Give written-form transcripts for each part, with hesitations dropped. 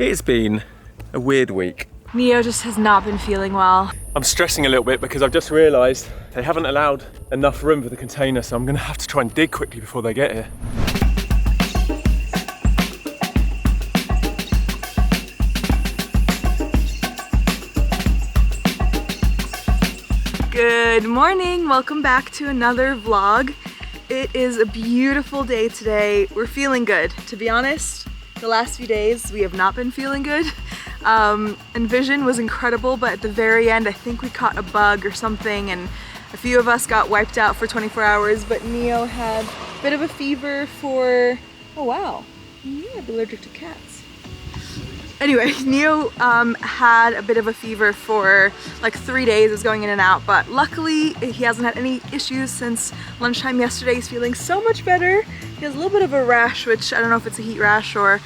It's been a weird week. Neo just has not been feeling well. I'm stressing a little bit because I've just realised they haven't allowed enough room for the container, so I'm gonna have to try and dig quickly before they get here. Good morning, welcome back to another vlog. It is a beautiful day today. We're feeling good. To be honest, the last few days we have not been feeling good. And vision was incredible, but at the very end I think we caught a bug or something and a few of us got wiped out for 24 hours, but Neo had a bit of a fever for, oh wow, you might be allergic to cats. Anyway, Neo had a bit of a fever for like 3 days, was going in and out, but luckily he hasn't had any issues since lunchtime yesterday. He's feeling so much better. He has a little bit of a rash, which I don't know if it's a heat rash or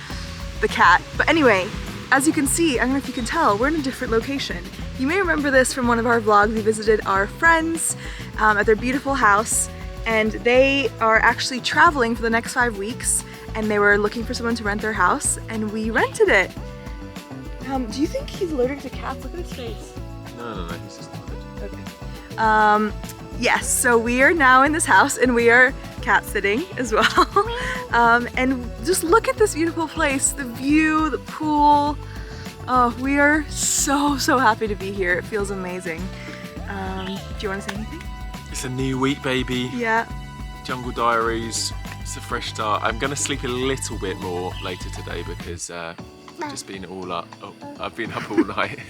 the cat. But anyway, as you can see, I don't know if you can tell, we're in a different location. You may remember this from one of our vlogs. We visited our friends at their beautiful house, and they are actually traveling for the next 5 weeks, and they were looking for someone to rent their house, and we rented it. Do you think he's allergic to cats? Look at his face. No, he's just not. Okay. Yes, so we are now in this house and we are cat sitting as well. And just look at this beautiful place, the view, the pool. Oh, we are so happy to be here. It feels amazing. Do you want to say anything? It's a new week, baby. Yeah. Jungle Diaries. It's a fresh start. I'm gonna sleep a little bit more later today because just been all up. Oh, I've been up all night.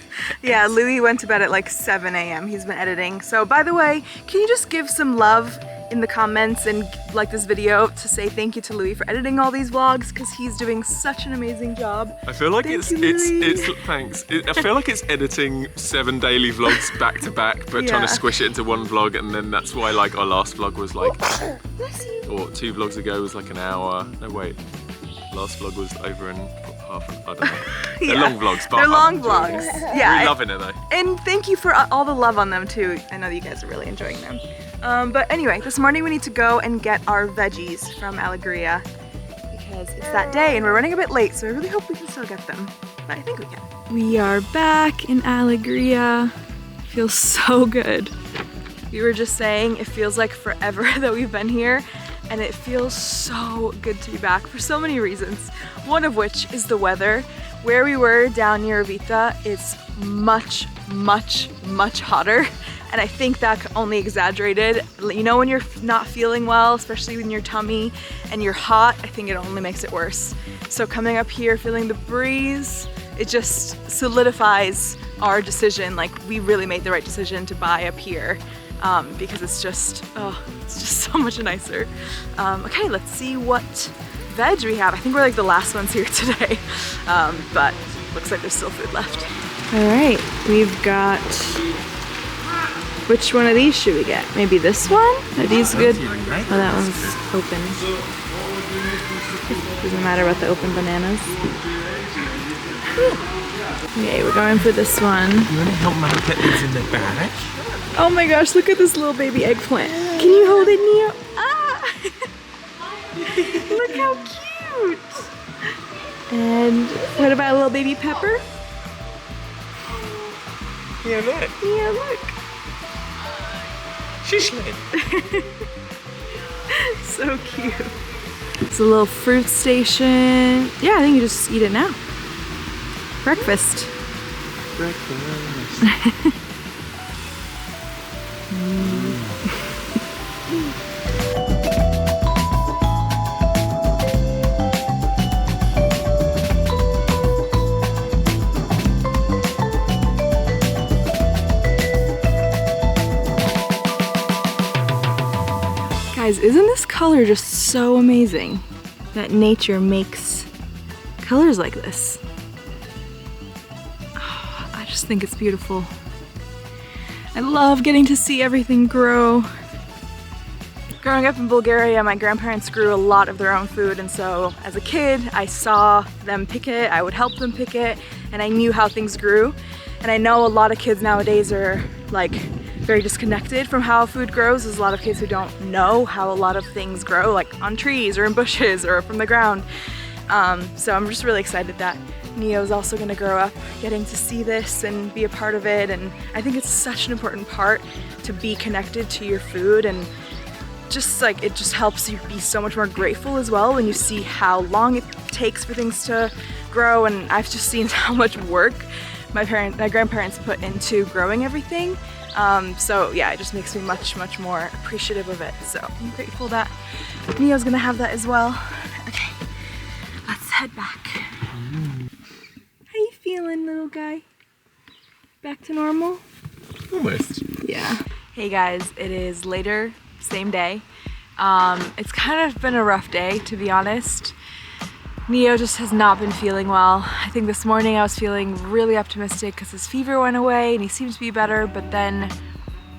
Yeah, Louis went to bed at like 7 a.m. He's been editing. So by the way, can you just give some love in the comments and like this video to say thank you to Louis for editing all these vlogs, because he's doing such an amazing job. I feel like thanks. I feel like it's editing 7 daily vlogs back to back, but trying to squish it into one vlog, and then that's why like our last vlog was like, or 2 vlogs ago was like an hour. No wait, last vlog was over in half. I don't know. They're long vlogs, but they're long vlogs. Yeah, we're loving it though. And thank you for all the love on them too. I know that you guys are really enjoying them. But anyway, this morning we need to go and get our veggies from Alegria because it's that day and we're running a bit late, so I really hope we can still get them. But I think we can. We are back in Alegria. It feels so good. We were just saying it feels like forever that we've been here, and it feels so good to be back for so many reasons. One of which is the weather. Where we were down near Vita, it's much hotter. And I think that's only exaggerated. You know when you're not feeling well, especially in your tummy, and you're hot, I think it only makes it worse. So coming up here, feeling the breeze, it just solidifies our decision. Like, we really made the right decision to buy up here because it's just so much nicer. Okay, let's see what veg we have. I think we're like the last ones here today, but looks like there's still food left. All right, we've got, which one of these should we get? Maybe this one? Are these good? Oh, that one's open. Doesn't matter about the open bananas. Okay, we're going for this one. You want to help Mama get these in the bag? Oh my gosh, look at this little baby eggplant. Can you hold it, Neo? Ah! Look how cute! And what about a little baby pepper? Yeah, look. Yeah, look. She's lit. So cute. It's a little fruit station. Yeah, I think you just eat it now. Breakfast. Guys, isn't this color just so amazing that nature makes colors like this? Oh, I just think it's beautiful. I love getting to see everything grow. Growing up in Bulgaria, my grandparents grew a lot of their own food, and so as a kid, I saw them pick it, I would help them pick it, and I knew how things grew. And I know a lot of kids nowadays are like very disconnected from how food grows. There's a lot of kids who don't know how a lot of things grow, like on trees or in bushes or from the ground. So I'm just really excited that Neo's also gonna grow up getting to see this and be a part of it, and I think it's such an important part to be connected to your food, and just like it just helps you be so much more grateful as well when you see how long it takes for things to grow. And I've just seen how much work my grandparents put into growing everything. So yeah, it just makes me much more appreciative of it. So I'm grateful that Neo's gonna have that as well. Okay, let's head back. How you feeling, little guy? Back to normal? Almost. Yeah. Hey guys, it is later, same day. It's kind of been a rough day, to be honest. Neo just has not been feeling well. I think this morning I was feeling really optimistic because his fever went away and he seems to be better, but then,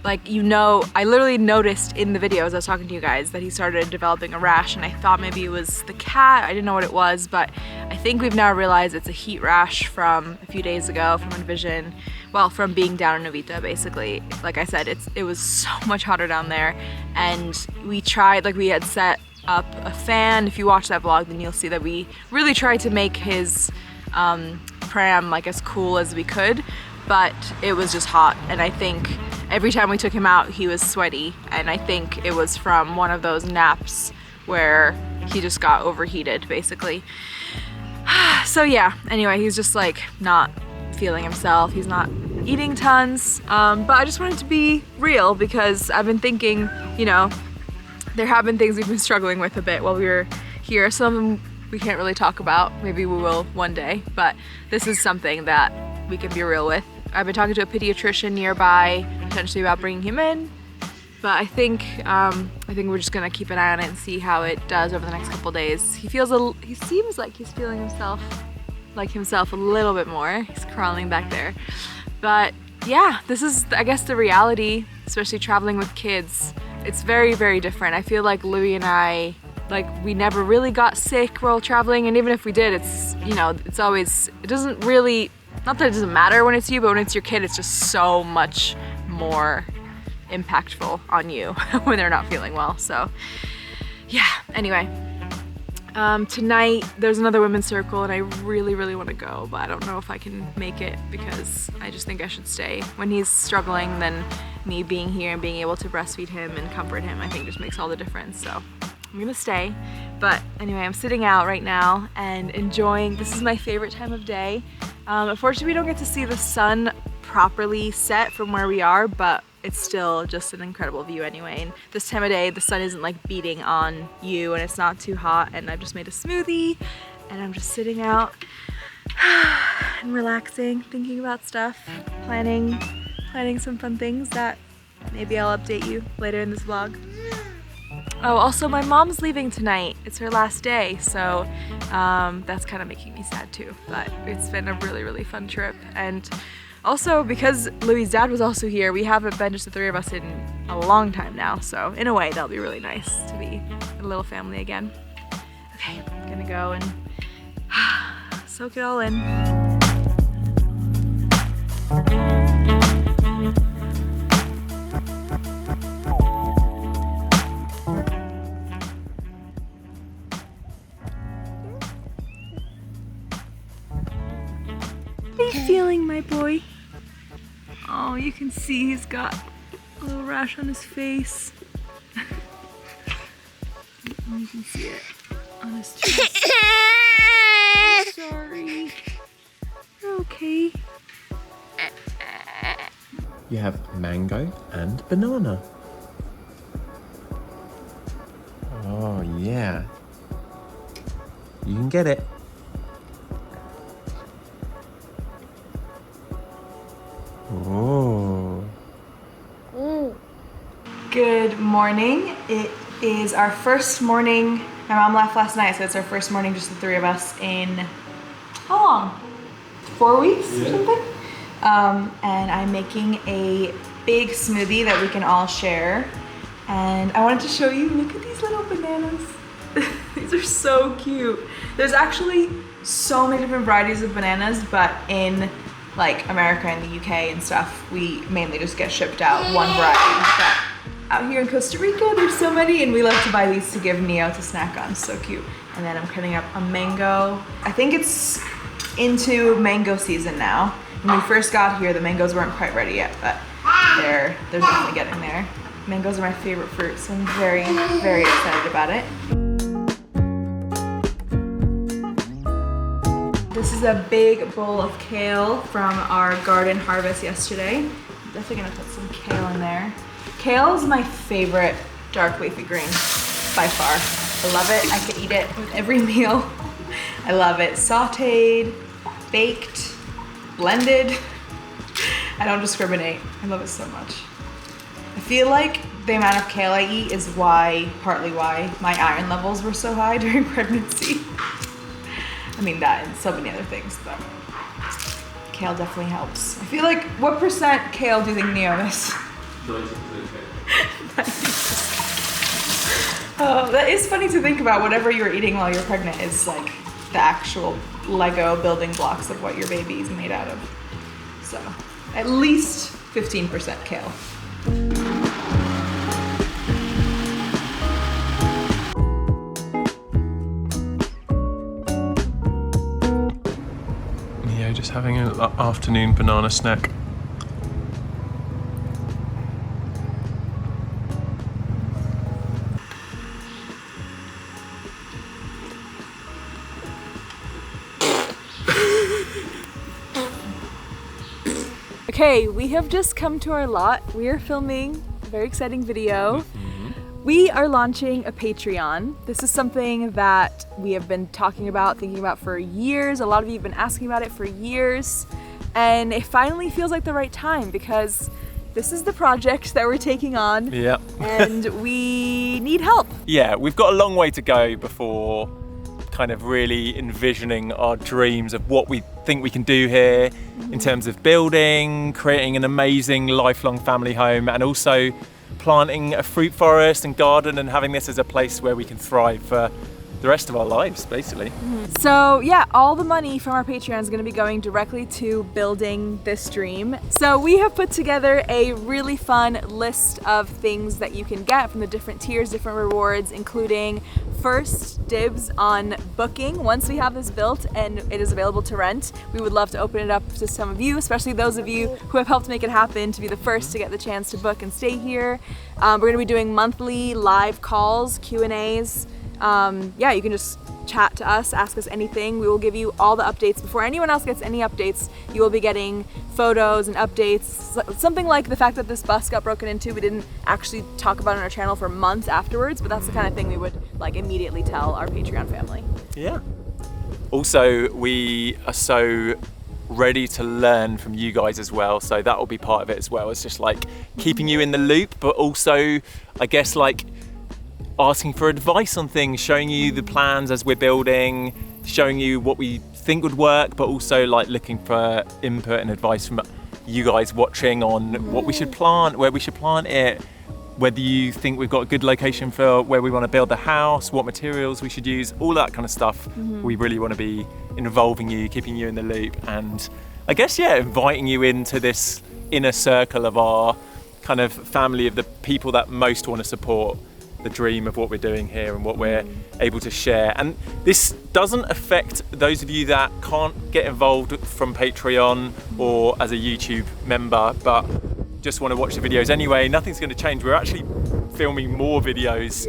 like, you know, I literally noticed in the video as I was talking to you guys that he started developing a rash, and I thought maybe it was the cat. I didn't know what it was, but I think we've now realized it's a heat rash from a few days ago from Envision. Well, from being down in Novita, basically. Like I said, it was so much hotter down there, and we tried, like we had set up a fan. If you watch that vlog, then you'll see that we really tried to make his pram like as cool as we could, but it was just hot, and I think every time we took him out he was sweaty, and I think it was from one of those naps where he just got overheated basically. So yeah, anyway, he's just like not feeling himself. He's not eating tons, but I just wanted to be real because I've been thinking, you know, there have been things we've been struggling with a bit while we were here. Some of them we can't really talk about. Maybe we will one day, but this is something that we can be real with. I've been talking to a pediatrician nearby, potentially about bringing him in, but I think we're just gonna keep an eye on it and see how it does over the next couple days. He seems like he's feeling himself a little bit more. He's crawling back there, but yeah, this is, I guess, the reality, especially traveling with kids. It's very different. I feel like Louis and I, like, we never really got sick while traveling, and even if we did, it's, you know, it's always, it doesn't really, not that it doesn't matter when it's you, but when it's your kid, it's just so much more impactful on you when they're not feeling well. So yeah, anyway, tonight there's another women's circle and I really want to go, but I don't know if I can make it because I just think I should stay. When he's struggling, then me being here and being able to breastfeed him and comfort him, I think just makes all the difference. So I'm gonna stay. But anyway, I'm sitting out right now and enjoying, this is my favorite time of day. Unfortunately, we don't get to see the sun properly set from where we are, but it's still just an incredible view anyway. And this time of day, the sun isn't like beating on you and it's not too hot, and I've just made a smoothie and I'm just sitting out and relaxing, thinking about stuff, planning some fun things that maybe I'll update you later in this vlog. Oh, also my mom's leaving tonight. It's her last day, so that's kind of making me sad too. But it's been a really fun trip. And also because Louis' dad was also here, we haven't been just the three of us in a long time now. So in a way, that'll be really nice to be a little family again. Okay, I'm gonna go and soak it all in. How are you feeling, my boy? Oh, you can see he's got a little rash on his face. You can see it on his chest. I'm sorry. You're okay. You have mango and banana. Oh yeah. You can get it. Oh. Good morning. It is our first morning. My mom left last night, so it's our first morning, just the three of us in, how long? 4 weeks or something? And I'm making a big smoothie that we can all share. And I wanted to show you, look at these little bananas. These are so cute. There's actually so many different varieties of bananas, but in like America and the UK and stuff, we mainly just get shipped out one variety. But out here in Costa Rica, there's so many, and we love to buy these to give Neo to snack on. So cute. And then I'm cutting up a mango. I think it's into mango season now. When we first got here, the mangoes weren't quite ready yet, but they're definitely getting there. Mangoes are my favorite fruit, so I'm very, very excited about it. This is a big bowl of kale from our garden harvest yesterday. I'm definitely gonna put some kale in there. Kale is my favorite dark leafy green by far. I love it. I could eat it with every meal. I love it sauteed, baked, blended. I don't discriminate. I love it so much. I feel like the amount of kale I eat is partly why my iron levels were so high during pregnancy. I mean that and so many other things, but kale definitely helps. I feel like, what percent kale do you think Neo is? 90%. Oh, that is funny to think about. Whatever you're eating while you're pregnant is like the actual Lego building blocks of what your baby is made out of. So at least 15% kale. Yeah, just having an afternoon banana snack. Okay, we have just come to our lot. We are filming a very exciting video. We are launching a Patreon. This is something that we have been talking about, thinking about for years. A lot of you have been asking about it for years. And it finally feels like the right time because this is the project that we're taking on. Yeah. And we need help. Yeah, we've got a long way to go before kind of really envisioning our dreams of what we think we can do here in terms of building, creating an amazing lifelong family home, and also planting a fruit forest and garden and having this as a place where we can thrive for the rest of our lives, basically. So yeah, all the money from our Patreon is going to be going directly to building this dream. So we have put together a really fun list of things that you can get from the different tiers, different rewards, including first dibs on booking. Once we have this built and it is available to rent, we would love to open it up to some of you, especially those of you who have helped make it happen, to be the first to get the chance to book and stay here. We're going to be doing monthly live calls, Q&As. Yeah, you can just chat to us, ask us anything. We will give you all the updates. Before anyone else gets any updates, you will be getting photos and updates. Something like the fact that this bus got broken into, we didn't actually talk about on our channel for months afterwards, but that's the kind of thing we would like immediately tell our Patreon family. Yeah. Also, we are so ready to learn from you guys as well, so that will be part of it as well. It's just like keeping you in the loop, but also I guess like asking for advice on things, showing you the plans as we're building, showing you what we think would work, but also like looking for input and advice from you guys watching on what we should plant, where we should plant it, whether you think we've got a good location for where we want to build the house, what materials we should use, all that kind of stuff. We really want to be involving you, keeping you in the loop, and I guess, yeah, inviting you into this inner circle of our kind of family of the people that most want to support the dream of what we're doing here and what we're able to share. And this doesn't affect those of you that can't get involved from Patreon or as a YouTube member, but just want to watch the videos anyway. Nothing's going to change. We're actually filming more videos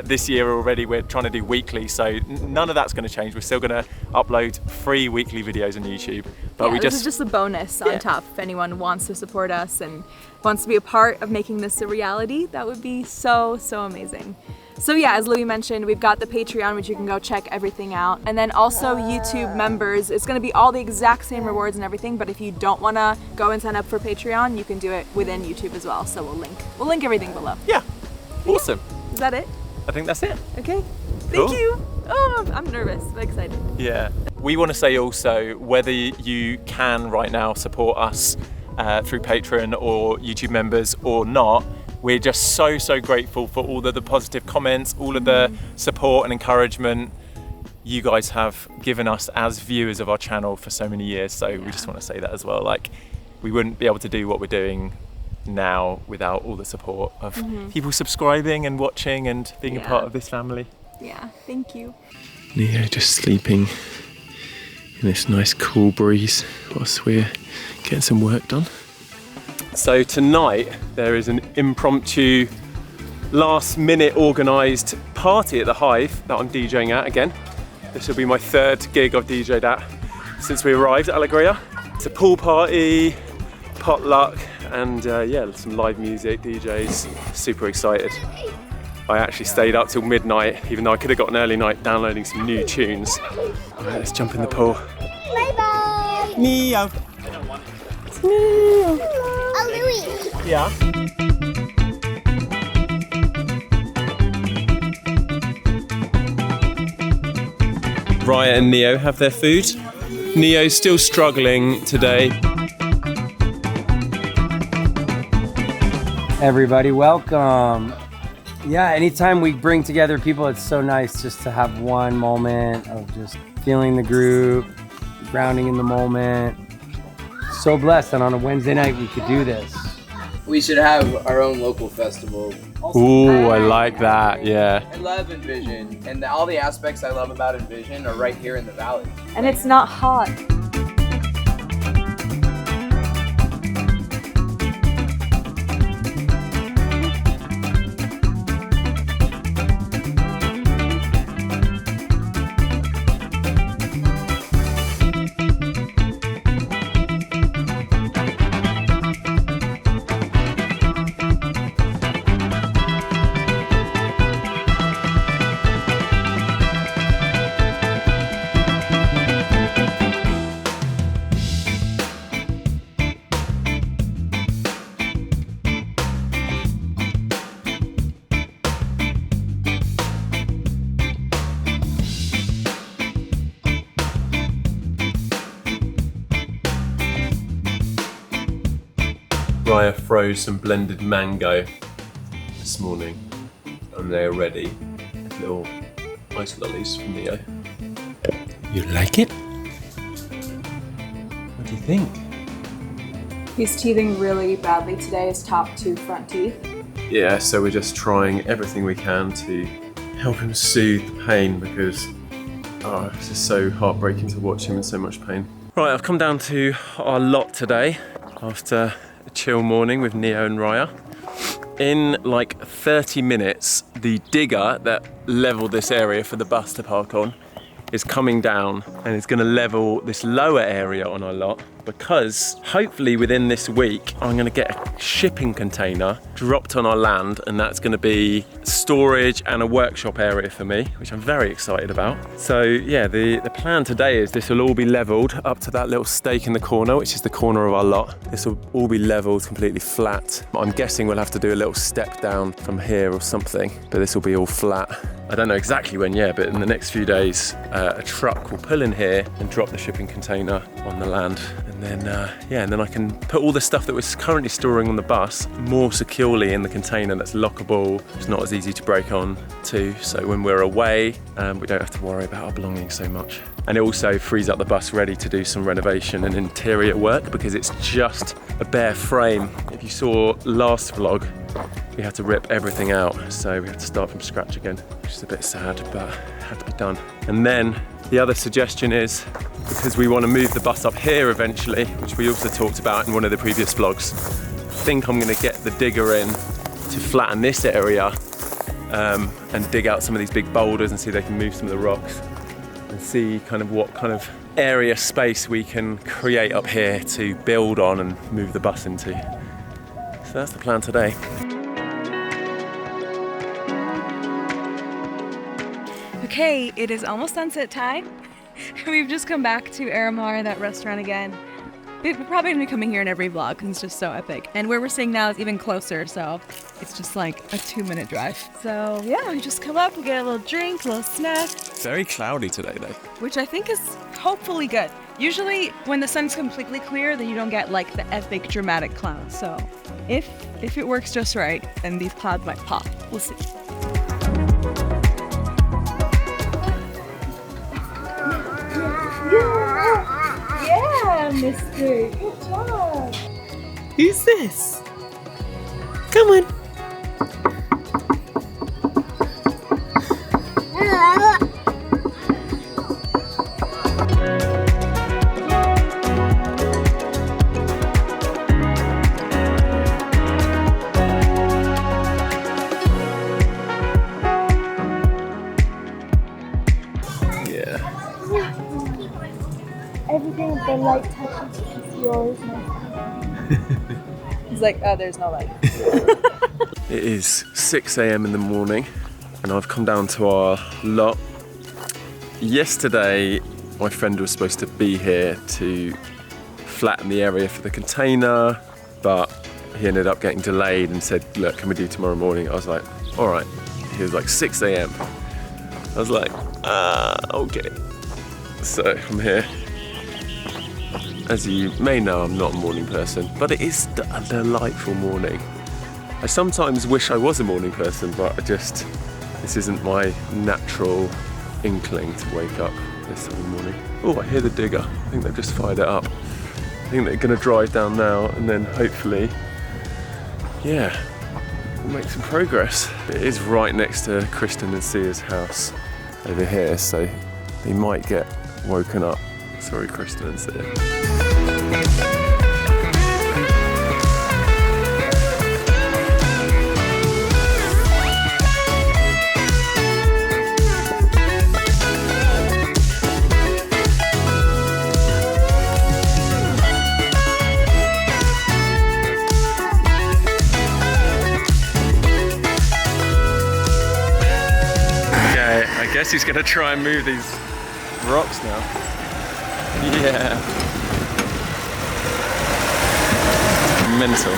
this year already. We're trying to do weekly, so none of that's going to change. We're still going to upload free weekly videos on YouTube. But this is just a bonus on top. If anyone wants to support us and wants to be a part of making this a reality, that would be so, so amazing. So yeah, as Louis mentioned, we've got the Patreon, which you can go check everything out. And then also YouTube members, it's gonna be all the exact same rewards and everything, but if you don't wanna go and sign up for Patreon, you can do it within YouTube as well. So we'll link everything below. Yeah, awesome. Is that it? I think that's it. Okay, thank you. Oh, I'm nervous, but excited. Yeah. We want to say also, whether you can right now support us through Patreon or YouTube members or not, we're just so, so grateful for all of the positive comments, all of the support and encouragement you guys have given us as viewers of our channel for so many years. So we just want to say that as well. Like, we wouldn't be able to do what we're doing now without all the support of people subscribing and watching and being a part of this family. Yeah, thank you. Neo just sleeping this nice cool breeze whilst we're getting some work done. So tonight there is an impromptu last minute organised party at the Hive that I'm DJing at again. This will be my third gig I've DJ'd at since we arrived at Alegria. It's a pool party, potluck, and yeah, some live music, DJs, super excited. I actually stayed up till midnight, even though I could have got an early night downloading some new tunes. All right, let's jump in the pool. Bye-bye. Neo. Neo. Oh, Louis. Yeah. Raya and Neo have their food. Neo's still struggling today. Everybody, welcome. Yeah, anytime we bring together people, it's so nice just to have one moment of just feeling the group, grounding in the moment. So blessed that on a Wednesday night we could do this. We should have our own local festival. Ooh, I like that, yeah. I love Envision, and all the aspects I love about Envision are right here in the valley. And it's not hot. Raya froze some blended mango this morning and they are ready. Little ice lollies from Neo. You like it? What do you think? He's teething really badly today, his top two front teeth. Yeah, so we're just trying everything we can to help him soothe the pain because it's just so heartbreaking to watch him in so much pain. Right, I've come down to our lot today after a chill morning with Neo and Raya. In like 30 minutes, the digger that leveled this area for the bus to park on is coming down and it's going to level this lower area on our lot because hopefully within this week I'm going to get a shipping container dropped on our land and that's going to be storage and a workshop area for me, which I'm very excited about. So yeah, the plan today is this will all be leveled up to that little stake in the corner, which is the corner of our lot. This will all be leveled completely flat. I'm guessing we'll have to do a little step down from here or something, but this will be all flat. I don't know exactly when yet, but in the next few days, a truck will pull in here and drop the shipping container on the land. And then I can put all the stuff that we're currently storing on the bus more securely in the container that's lockable. It's not as easy to break on to. So when we're away, we don't have to worry about our belongings so much. And it also frees up the bus ready to do some renovation and interior work because it's just a bare frame. If you saw last vlog, we had to rip everything out. So we had to start from scratch again, which is a bit sad, but had to be done. And then the other suggestion is, because we want to move the bus up here eventually, which we also talked about in one of the previous vlogs, I think I'm going to get the digger in to flatten this area and dig out some of these big boulders and see if they can move some of the rocks and see kind of what kind of area space we can create up here to build on and move the bus into. So that's the plan today. Okay, it is almost sunset time. We've just come back to Aramar, that restaurant again. We're probably gonna be coming here in every vlog because it's just so epic. And where we're staying now is even closer, so it's just like a 2-minute drive. So yeah, we just come up, we get a little drink, a little snack. Very cloudy today though. Which I think is hopefully good. Usually when the sun's completely clear, then you don't get like the epic dramatic clouds. So if it works just right, then these clouds might pop. We'll see. Yeah, mister. Good job. Who's this? Come on. the light touches yours. He's like, oh, there's no light. It is 6 a.m. in the morning and I've come down to our lot. Yesterday, my friend was supposed to be here to flatten the area for the container, but he ended up getting delayed and said, look, can we do tomorrow morning? I was like, all right. He was like 6 a.m. I was like, okay. So I'm here. As you may know, I'm not a morning person, but it is a delightful morning. I sometimes wish I was a morning person, but this isn't my natural inkling to wake up this time of the morning. Oh, I hear the digger. I think they've just fired it up. I think they're gonna drive down now and then hopefully, yeah, we'll make some progress. It is right next to Kristen and Sia's house over here, so they might get woken up. Sorry, Kristen and Sia. I guess he's gonna try and move these rocks now. Yeah. Mental.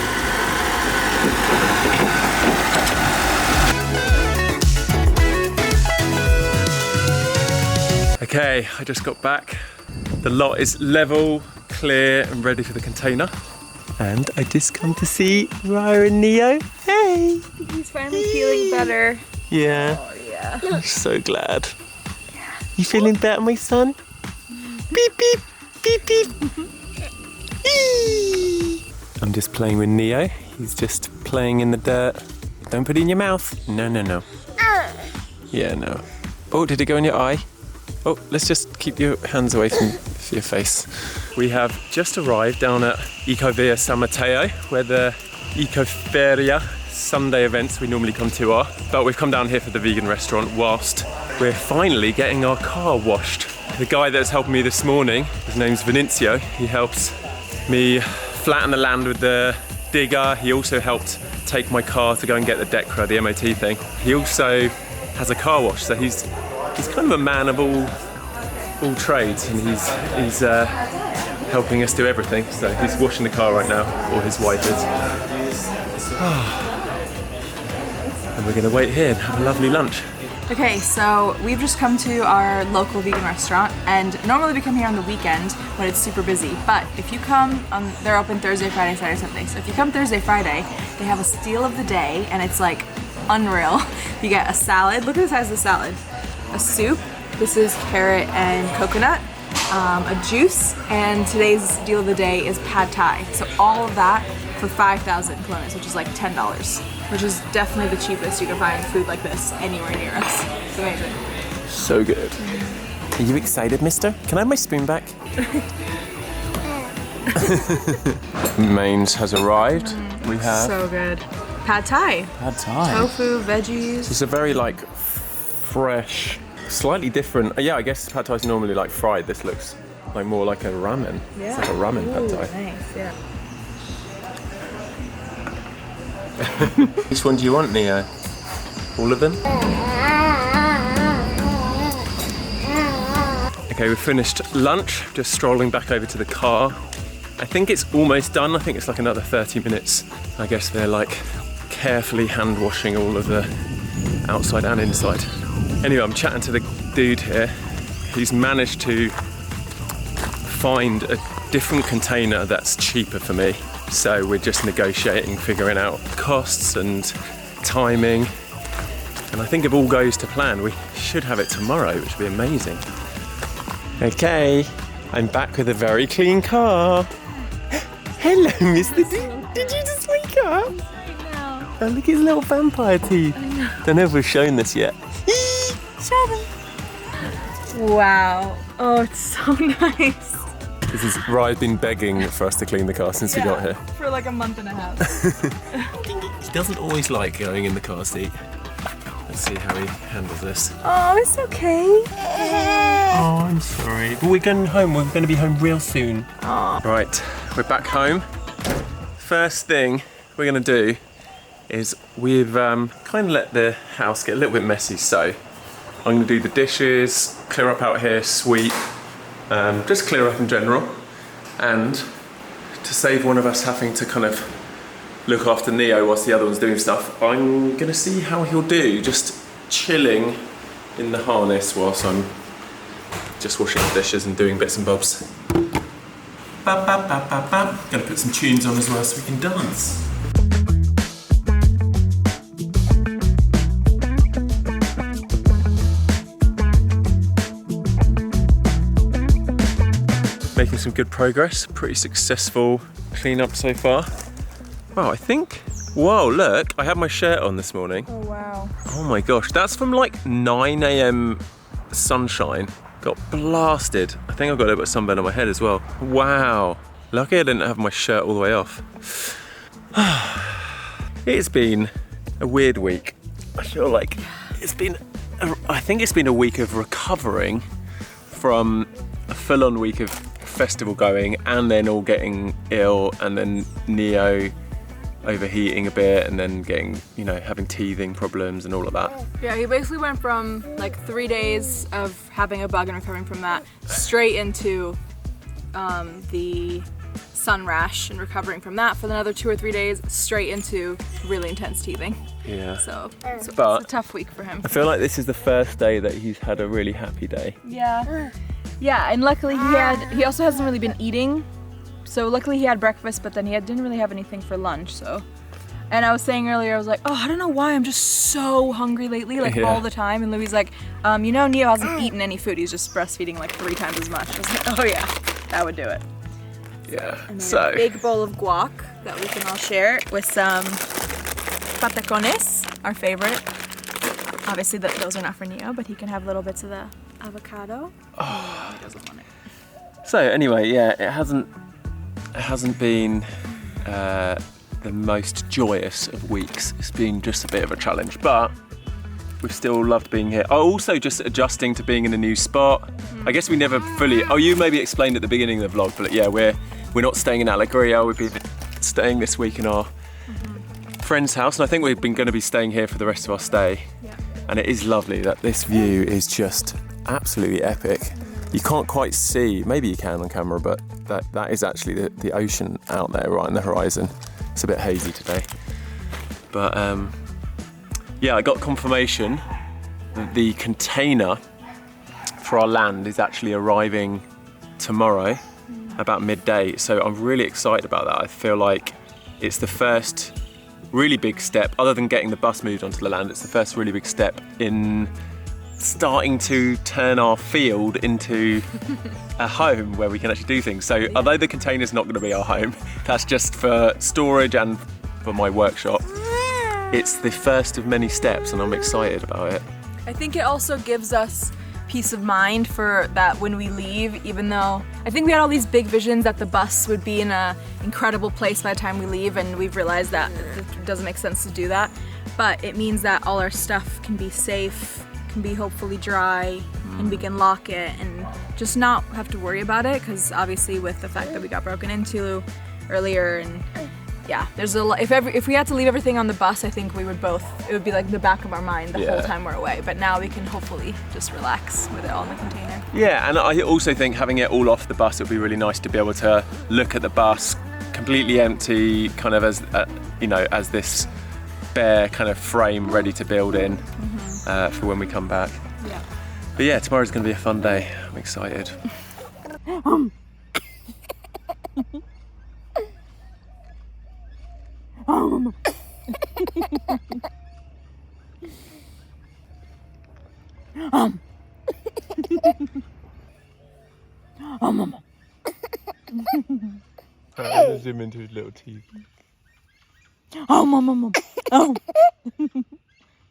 Okay, I just got back. The lot is level, clear, and ready for the container. And I just come to see Raya and Neo. Hey! He's finally feeling better. Yeah. Oh, yeah. I'm so glad. You feeling better, my son? Beep, beep, beep, beep. I'm just playing with Neo. He's just playing in the dirt. Don't put it in your mouth. No, no, no. Yeah, no. Oh, did it go in your eye? Oh, let's just keep your hands away from your face. We have just arrived down at Ecovia San Mateo, where the Ecoferia Sunday events we normally come to are. But we've come down here for the vegan restaurant whilst we're finally getting our car washed. The guy that's helping me this morning, his name's Vinicio. He helps me flatten the land with the digger. He also helped take my car to go and get the DECRA, the MOT thing. He also has a car wash, so he's kind of a man of all trades, and he's helping us do everything. So he's washing the car right now, or his wife is. And we're gonna wait here and have a lovely lunch. Okay, so we've just come to our local vegan restaurant, and normally we come here on the weekend when it's super busy, but if you come, they're open Thursday, Friday, Saturday, Sunday. So if you come Thursday, Friday, they have a steal of the day, and it's like unreal. You get a salad, look at the size of the salad, a soup, this is carrot and coconut, a juice, and today's deal of the day is pad thai. So all of that for 5,000 colones, which is like $10, which is definitely the cheapest you can find food like this anywhere near us. It's amazing. So good. Are you excited, mister? Can I have my spoon back? Mains has arrived. We have So good. Pad thai. Pad thai. Tofu, veggies. It's a very like fresh, slightly different. Yeah, I guess pad thai is normally like fried. This looks like more like a ramen. Yeah. It's like a ramen pad thai. Nice, yeah. Which one do you want, Neo? All of them? Okay, we've finished lunch. Just strolling back over to the car. I think it's almost done. I think it's like another 30 minutes. I guess they're like carefully hand washing all of the outside and inside. Anyway, I'm chatting to the dude here. He's managed to find a different container that's cheaper for me. So we're just negotiating, figuring out costs and timing. And I think if all goes to plan, we should have it tomorrow, which would be amazing. Okay, I'm back with a very clean car. Hello, Mr. Did you just wake up? Oh, look at his little vampire teeth. Don't know if we've shown this yet. Show them. Wow. Oh, it's so nice. This is Raya's been begging for us to clean the car since we got here. For like a month and a half. He doesn't always like going in the car seat. Let's see how he handles this. Oh, it's okay. Oh, I'm sorry. But we're going home. We're going to be home real soon. Oh. Right, we're back home. First thing we're going to do is we've kind of let the house get a little bit messy. So I'm going to do the dishes, clear up out here, sweep, just clear up in general. And to save one of us having to kind of look after Neo whilst the other one's doing stuff, I'm going to see how he'll do, just chilling in the harness whilst I'm just washing the dishes and doing bits and bobs. Gonna put some tunes on as well so we can dance. Making some good progress, pretty successful clean up so far. Wow, I think, whoa, look, I had my shirt on this morning. Oh, wow. Oh my gosh, that's from like 9 AM sunshine. Got blasted. I think I've got a little bit of sunburn on my head as well. Wow. Lucky I didn't have my shirt all the way off. It's been a weird week. I feel like I think it's been a week of recovering from a full-on week of festival going and then all getting ill and then Neo overheating a bit and then getting, you know, having teething problems and all of that. Yeah, he basically went from like 3 days of having a bug and recovering from that straight into the sun rash and recovering from that for another 2 or 3 days, straight into really intense teething. Yeah. So it's But a tough week for him. I feel like this is the first day that he's had a really happy day. Yeah. Yeah, and luckily he also hasn't really been eating. So luckily he had breakfast, but then he didn't really have anything for lunch, so. And I was saying earlier, I was like, oh, I don't know why, I'm just so hungry lately, like all the time. And Louis like, you know, Neo hasn't eaten any food, he's just breastfeeding like 3 times as much. I was like, oh yeah, that would do it. Yeah, And then so. a big bowl of guac that we can all share with some patacones, our favorite. Obviously those are not for Neo, but he can have little bits of the avocado. Oh, he doesn't want it. So anyway, yeah, it hasn't been the most joyous of weeks. It's been just a bit of a challenge, but we've still loved being here. Oh, also just adjusting to being in a new spot. I guess we never fully, you maybe explained at the beginning of the vlog, but yeah, we're not staying in Alegria. We've been staying this week in our friend's house, and I think we've been going to be staying here for the rest of our stay. Yeah. And it is lovely that this view is just absolutely epic. You can't quite see, maybe you can on camera, but that is actually the ocean out there right on the horizon. It's a bit hazy today. But yeah, I got confirmation that the container for our land is actually arriving tomorrow about midday. So I'm really excited about that. I feel like it's the first really big step, other than getting the bus moved onto the land, it's the first really big step in starting to turn our field into a home where we can actually do things. So although the container's not going to be our home, that's just for storage and for my workshop, it's the first of many steps and I'm excited about it. I think it also gives us peace of mind for that when we leave, even though I think we had all these big visions that the bus would be in an incredible place by the time we leave, and we've realized that it doesn't make sense to do that. But it means that all our stuff can be safe, can be hopefully dry, and we can lock it and just not have to worry about it, because obviously with the fact that we got broken into earlier, and yeah, there's a lot. If we had to leave everything on the bus, I think it would be like the back of our mind the whole time we're away. But now we can hopefully just relax with it all in the container. Yeah, and I also think having it all off the bus, it would be really nice to be able to look at the bus completely empty, kind of as you know, as this bare kind of frame ready to build in for when we come back. Yeah. But yeah, tomorrow's going to be a fun day. I'm excited. Let's zoom into his little teeth. Oh.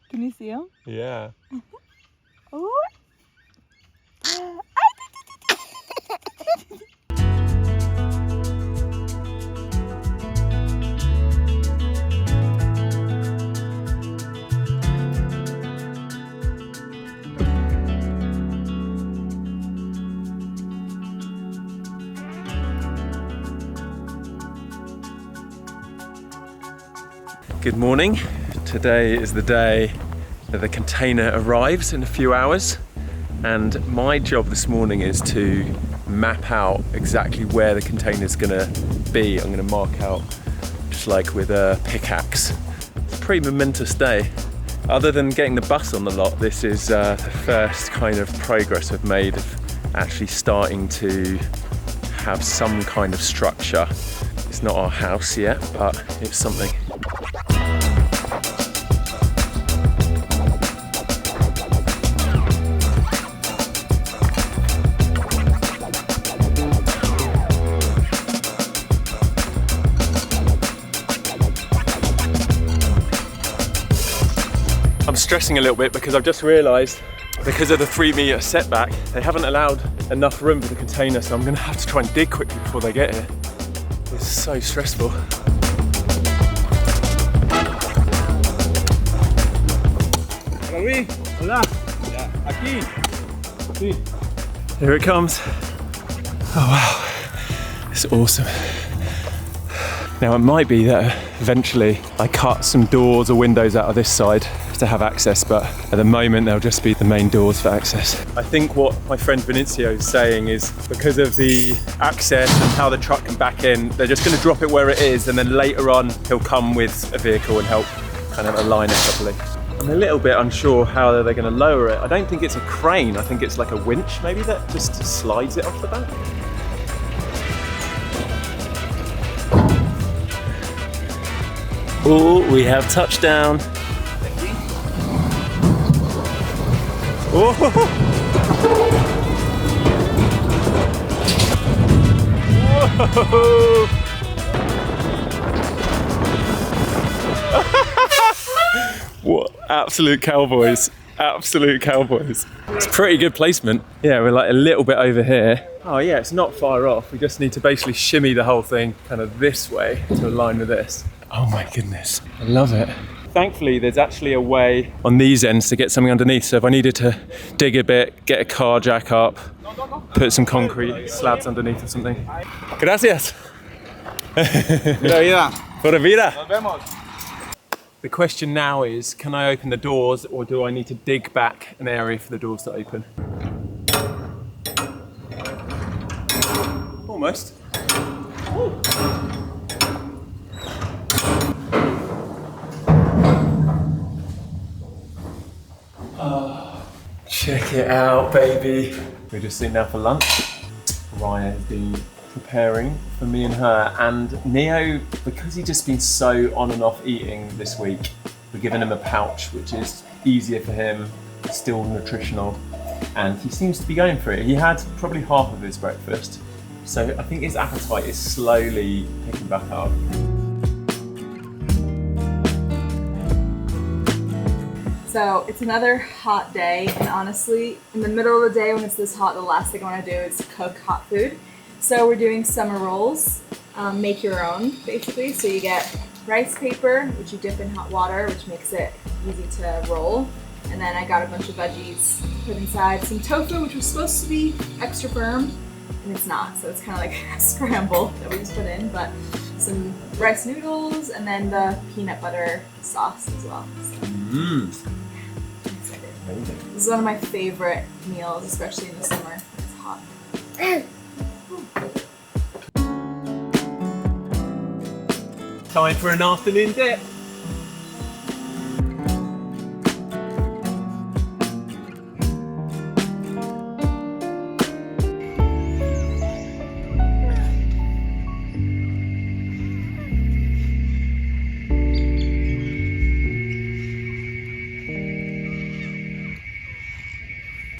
Can you see him? Yeah. Oh. Good morning. Today is the day that the container arrives in a few hours, and my job this morning is to map out exactly where the container is going to be. I'm going to mark out just like with a pickaxe. It's a pretty momentous day. Other than getting the bus on the lot, this is the first kind of progress I've made of actually starting to have some kind of structure. It's not our house yet, but it's something. I'm stressing a little bit because I've just realised, because of the 3-metre setback, they haven't allowed enough room for the container, so I'm going to have to try and dig quickly before they get here. It's so stressful. Here it comes. Oh wow, it's awesome. Now it might be that eventually I cut some doors or windows out of this side to have access, but at the moment they'll just be the main doors for access. I think what my friend Vinicio is saying is because of the access and how the truck can back in, they're just going to drop it where it is, and then later on he'll come with a vehicle and help kind of align it properly. I'm a little bit unsure how they're going to lower it. I don't think it's a crane, I think it's like a winch maybe that just slides it off the back. Oh, we have touchdown. Oh. Whoa. What absolute cowboys. Absolute cowboys. It's a pretty good placement. Yeah, we're like a little bit over here. Oh yeah, it's not far off. We just need to basically shimmy the whole thing kind of this way to align with this. Oh my goodness, I love it. Thankfully, there's actually a way on these ends to get something underneath. So if I needed to dig a bit, get a car jack up, put some concrete slabs underneath or something. Gracias. Pura vida. Pura vida. Nos vemos. The question now is, can I open the doors or do I need to dig back an area for the doors to open? Almost. Ooh. Check it out, baby. We're just sitting now for lunch. Raya has been preparing for me and her, and Neo, because he's just been so on and off eating this week, we're giving him a pouch, which is easier for him, still nutritional, and he seems to be going for it. He had probably half of his breakfast, so I think his appetite is slowly picking back up. So it's another hot day, and honestly, in the middle of the day when it's this hot, the last thing I want to do is cook hot food. So we're doing summer rolls, make your own basically. So you get rice paper, which you dip in hot water, which makes it easy to roll. And then I got a bunch of veggies to put inside, some tofu, which was supposed to be extra firm, and it's not. So it's kind of like a scramble that we just put in, but some rice noodles, and then the peanut butter sauce as well. So, I'm excited. Amazing. This is one of my favorite meals, especially in the summer when it's hot. Time for an afternoon dip.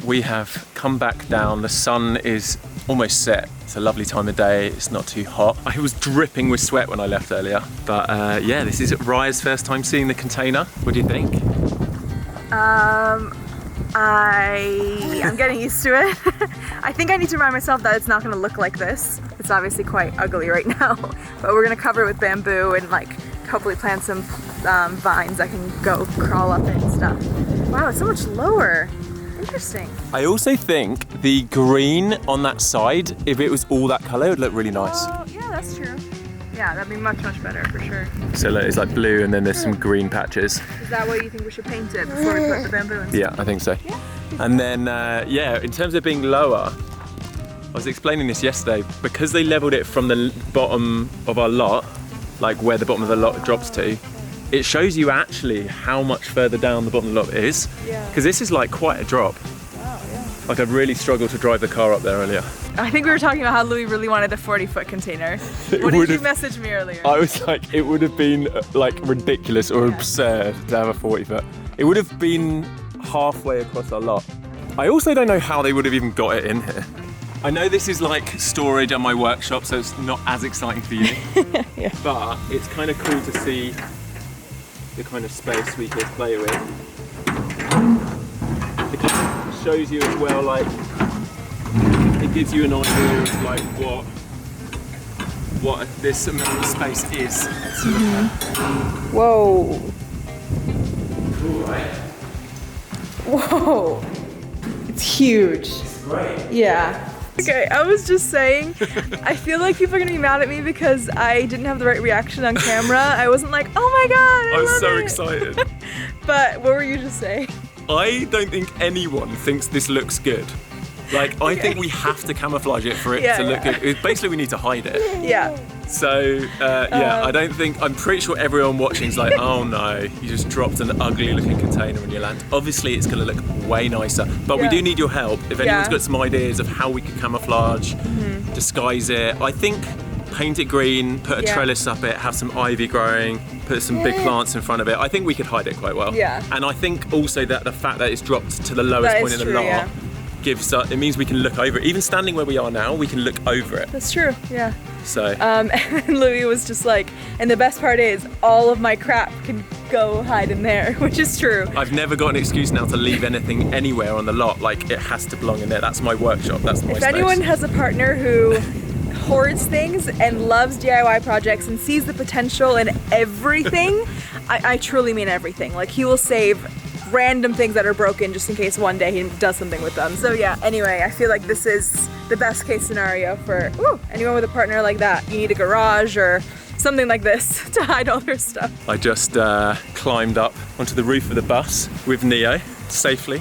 We have come back down. The sun is almost set. It's a lovely time of day. It's not too hot. I was dripping with sweat when I left earlier. But yeah, this is Raya's first time seeing the container. What do you think? I'm getting used to it. I think I need to remind myself that it's not gonna look like this. It's obviously quite ugly right now, but we're gonna cover it with bamboo and like hopefully plant some vines that can go crawl up it and stuff. Wow, it's so much lower. Interesting. I also think the green on that side, if it was all that colour, it would look really nice. Oh, yeah, that's true. Yeah, that'd be much better for sure. So look, it's like blue and then there's some green patches. Is that what you think we should paint it before we put the bamboo in? Yeah, I think so. And then, yeah, in terms of being lower, I was explaining this yesterday, because they leveled it from the bottom of our lot, like where the bottom of the lot drops to, it shows you actually how much further down the bottom of the lot is. Yeah. Because this is like quite a drop. Wow, yeah. Like I've really struggled to drive the car up there earlier. I think we were talking about how Louis really wanted the 40-foot container. What did you message me earlier? I was like, it would have been like ridiculous or absurd to have a 40-foot. It would have been halfway across our lot. I also don't know how they would have even got it in here. I know this is like storage at my workshop, so it's not as exciting for you. Yeah. But it's kind of cool to see the kind of space we could play with. It kind of shows you as well, like, it gives you an idea of like what this amount of space is. Whoa. Cool, right? Whoa. It's huge. It's great. Yeah. Okay, I was just saying, I feel like people are gonna be mad at me because I didn't have the right reaction on camera. I wasn't like, oh my god, I was love so it. excited. But what were you just saying? I don't think anyone thinks this looks good. Like, I think we have to camouflage it for it to look good. Basically, we need to hide it. Yeah. So, yeah, I'm pretty sure everyone watching is like, oh no, you just dropped an ugly looking container in your land. Obviously, it's gonna look way nicer, but we do need your help. If anyone's got some ideas of how we could camouflage, disguise it, I think paint it green, put a trellis up it, have some ivy growing, put some big plants in front of it. I think we could hide it quite well. Yeah. And I think also that the fact that it's dropped to the lowest point in the lot, it means we can look over it. Even standing where we are now, we can look over it. That's true, yeah. So. And Louis was just like, and the best part is all of my crap can go hide in there, which is true. I've never got an excuse now to leave anything anywhere on the lot. Like, it has to belong in there. That's my workshop, that's my space. If anyone has a partner who hoards things and loves DIY projects and sees the potential in everything, I truly mean everything. Like, he will save random things that are broken just in case one day he does something with them. So yeah, anyway, I feel like this is the best case scenario for anyone with a partner like that. You need a garage or something like this to hide all their stuff. I just climbed up onto the roof of the bus with Neo safely.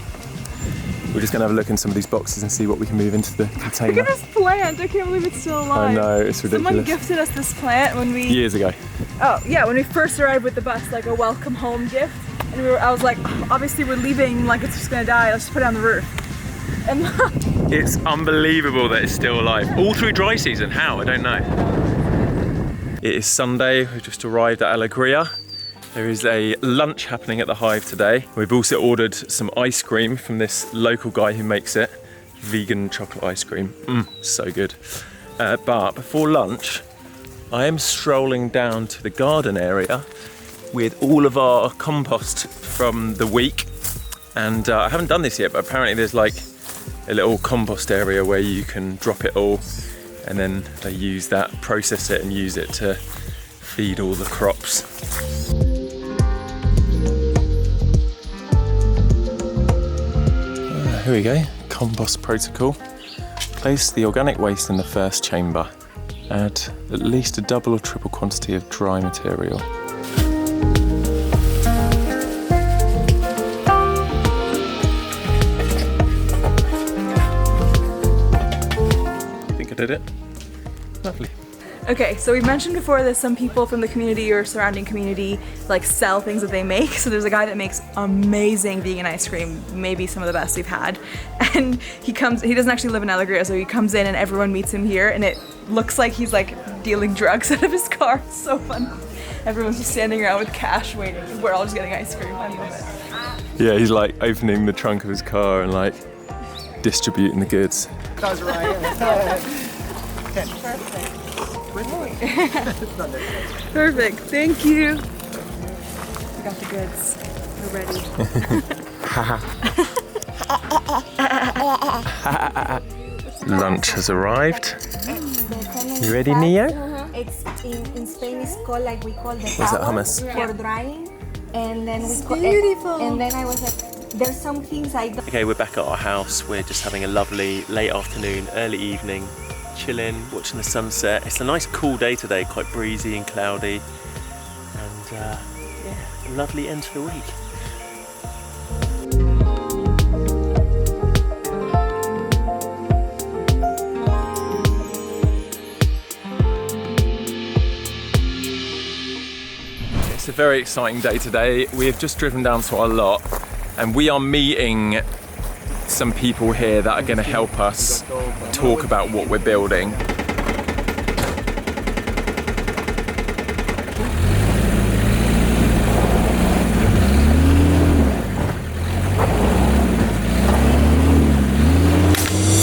We're just gonna have a look in some of these boxes and see what we can move into the container. Look at this plant, I can't believe it's still alive. I know, it's ridiculous. Someone gifted us this plant when we... Years ago. Oh yeah, when we first arrived with the bus, like a welcome home gift. And I was like, obviously we're leaving, like it's just gonna die, let's just put it on the roof. And it's unbelievable that it's still alive. All through dry season, how? I don't know. It is Sunday, we've just arrived at Alegria. There is a lunch happening at the Hive today. We've also ordered some ice cream from this local guy who makes it. Vegan chocolate ice cream, so good. But before lunch, I am strolling down to the garden area with all of our compost from the week. And I haven't done this yet, but apparently there's like a little compost area where you can drop it all and then they use that, process it and use it to feed all the crops. Here we go, compost protocol. Place the organic waste in the first chamber. Add at least a double or triple quantity of dry material. Did it? Lovely. Okay, so we mentioned before that some people from the community or surrounding community like sell things that they make. So there's a guy that makes amazing vegan ice cream, maybe some of the best we've had. And he doesn't actually live in Alegria, so he comes in and everyone meets him here and it looks like he's like dealing drugs out of his car. It's so fun. Everyone's just standing around with cash waiting. We're all just getting ice cream. I love it. Yeah, he's like opening the trunk of his car and like distributing the goods. That's Raya. Perfect, thank you. We got the goods. We're ready. Lunch has arrived. You ready, Neo? It's in Spain it's called like we call the What's that, hummus? for drying, and then we call beautiful. And then I was like, there's some things I don't. Okay, we're back at our house. We're just having a lovely late afternoon, early evening chilling, watching the sunset. It's a nice cool day today, quite breezy and cloudy, and yeah, a lovely end to the week. It's a very exciting day today. We have just driven down to our lot and we are meeting some people here that are going to help us talk about what we're building.